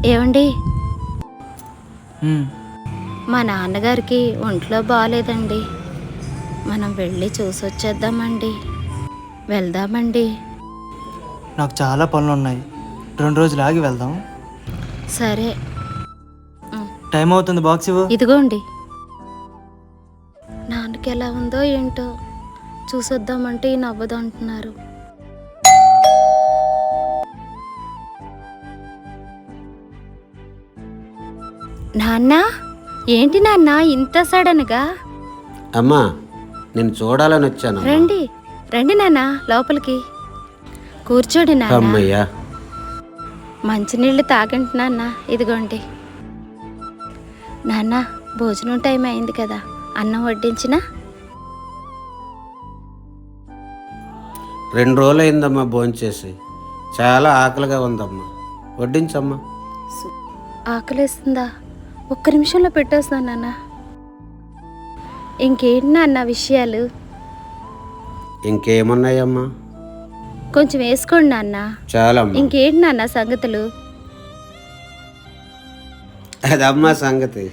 ఏమండి, ఉమ్, మా నాన్నగారికి ఒంట్లో బాగాలేదండి. మనం వెళ్ళి చూసొచ్చేద్దామండి. వెళ్దామండి. నాకు చాలా పనులు ఉన్నాయి. 2 రోజులు ఆగి వెళ్దాం. సరే. టైం అవుతుంది, బాక్స్ ఇవ్వు. ఇదిగోండి. నాన్నకి ఎలా ఉందో ఏంటో చూసొద్దామంటే ఈ నవ్వదు అంటున్నారు. నాన్న, ఏంటి నాన్న ఇంత సడన్గా? అమ్మా, నేను చూడాలని వచ్చాను. రండి రండి నాన్న, లోపలికి కూర్చోండి నాన్న. అమ్మయ్యా, మంచినీళ్ళు తాగండి నాన్న. ఇదిగోండి నాన్న, భోజనం టైం అయింది కదా, అన్నం వడ్డించినా? 2 రోజులు అయిందమ్మా భోంచేసి. చాలా ఆకలిగా ఉందమ్మా, వడ్డించమ్మా. ఆకలేస్తుందా? ఒక్క నిమిషంలో పెట్టేస్తున్నాను నాన్న. ఇంకేంటి నాన్న విషయాలు? ఇంకేమున్నాయమ్మా? కొంచెం వేసుకోండి నాన్న. చాలమ్మా. ఇంకేంటి నాన్న సంగతులు? అదమ్మా సంగతి.